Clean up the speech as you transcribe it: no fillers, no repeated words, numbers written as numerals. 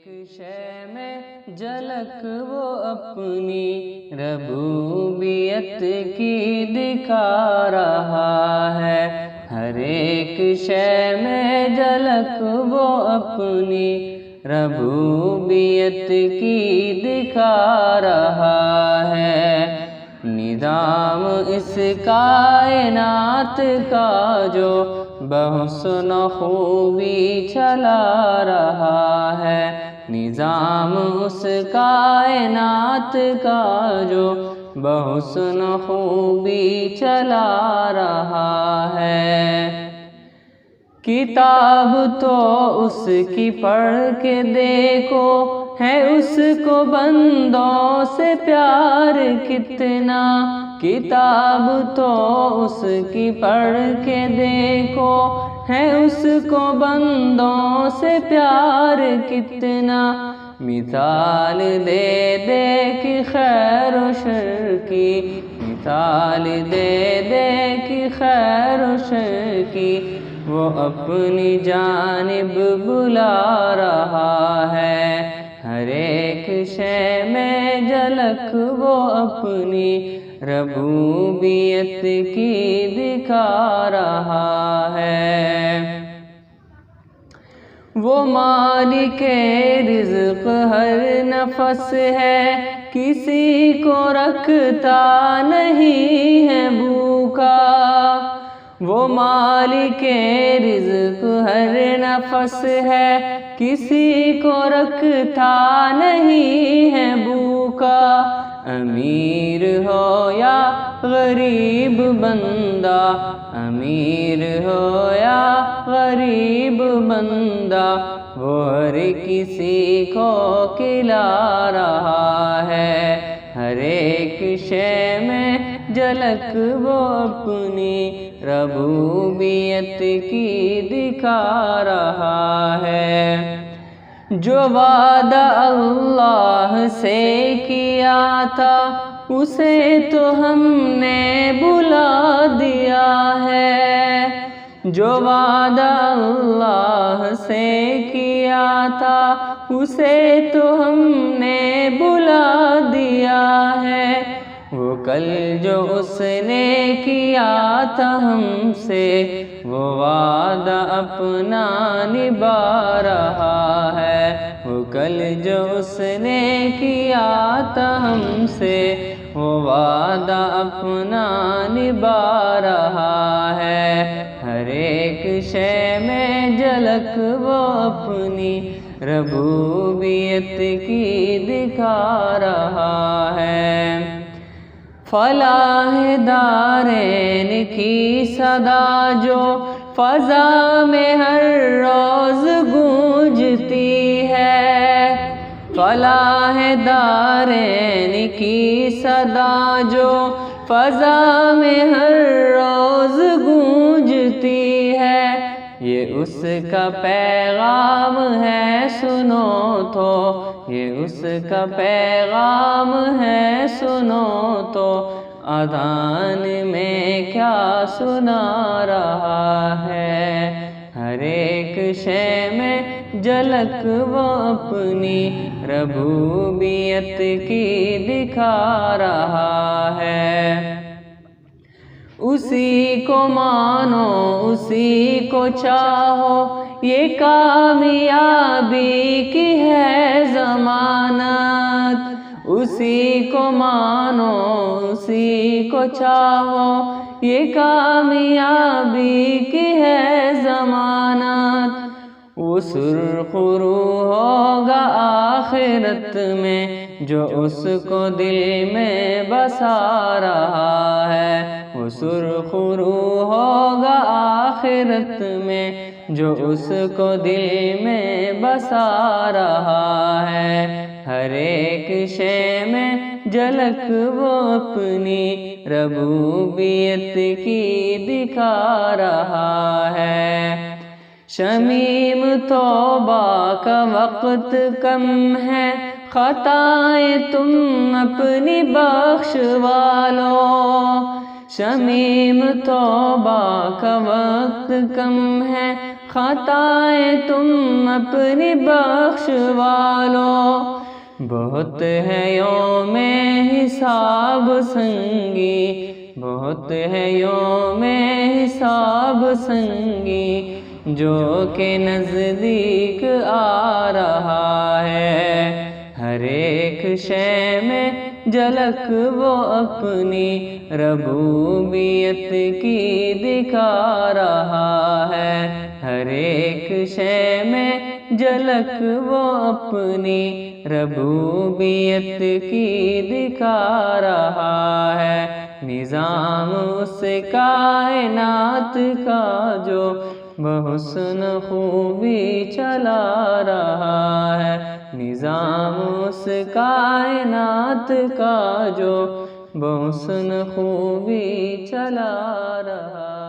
ایک شے میں جھلک وہ اپنی ربوبیت کی دکھا رہا ہے، ہر ایک شے میں جھلک وہ اپنی ربوبیت کی دکھا رہا ہے۔ نظام اس کائنات کا جو بحسن خوبی چلا رہا ہے، نظام اس کائنات کا جو بحسن خوبی چلا رہا ہے۔ کتاب تو اس کی پڑھ کے دیکھو، ہے اس کو بندوں سے پیار کتنا۔ کتاب تو اس کی پڑھ کے دیکھو، ہے اس کو بندوں سے پیار کتنا۔ مثال دے دے کہ خیر و شر کی، مثال دے دے کہ خیر و شر کی، وہ اپنی جانب بلا رہا ہے۔ ہر ایک شے میں جھلک وہ اپنی ربوبیت کی دکھا رہا ہے۔ وہ مالک رزق ہر نفس ہے، کسی کو رکھتا نہیں ہے بھوکا۔ وہ مالک رزق ہر نفس ہے، کسی کو رکھتا نہیں ہے بھوکا۔ امیر ہو یا غریب بندہ، امیر ہو یا غریب بندہ، وہ ہر کسی کو کھلا رہا ہے۔ ہر ایک شے میں جھلک وہ اپنی ربوبیت کی دکھا رہا ہے۔ جو وعدہ اللہ سے کیا تھا، اسے تو ہم نے بھلا دیا ہے۔ جو وعدہ اللہ سے کیا تھا، اسے تو ہم نے بھلا دیا ہے۔ وہ کل جو اس نے کیا تھا ہم سے، وہ وعدہ اپنا نبھا رہا ہے۔ وہ کل جو اس نے کیا تھا ہم سے، وہ وعدہ اپنا نبھا رہا ہے۔ ہر ایک شے میں جھلک وہ اپنی ربوبیت کی دکھا رہا ہے۔ فلاح دارین کی صدا جو فضا میں ہر روز گونجتی ہے، فلاح دارین کی صدا جو فضا میں ہر روز گونجتی ہے، یہ اس کا پیغام ہے سنو تو، یہ اس کا پیغام ہے سنو تو، اذان میں کیا سنا رہا ہے۔ ہر ایک شے میں جھلک وہ اپنی ربوبیت کی دکھا رہا ہے۔ اسی کو مانو اسی کو چاہو، یہ کامیابی کی ہے ضمانت۔ اسی کو مانو اسی کو چاہو، یہ کامیابی کی ہے ضمانت۔ وہ سرخ روح ہوگا آخرت میں، جو اس کو دل میں بسا رہا ہے۔ وہ سرخ روح ہوگا آخرت میں، جو اس کو دل میں بسا رہا ہے۔ ہر ایک شے میں جھلک وہ اپنی ربوبیت کی دکھا رہا ہے۔ شمیم توبہ کا وقت کم ہے، خطائیں تم اپنی بخشوا لو۔ شمیم توبہ کا وقت کم ہے، خطائیں تم اپنی بخشوا لو، بہت ہے یوم حساب سنگی، بہت ہے یوم حساب سنگی، جو کہ نزدیک آ رہا ہے۔ ہر ایک شے میں جھلک وہ اپنی ربوبیت کی دکھا رہا ہے، ہر ایک شے میں جھلک وہ اپنی ربوبیت کی دکھا رہا ہے۔ نظام اس کائنات کا جو بحسن خوبی چلا رہا ہے، نظام اس کائنات کا جو بحسن خوبی چلا رہا ہے۔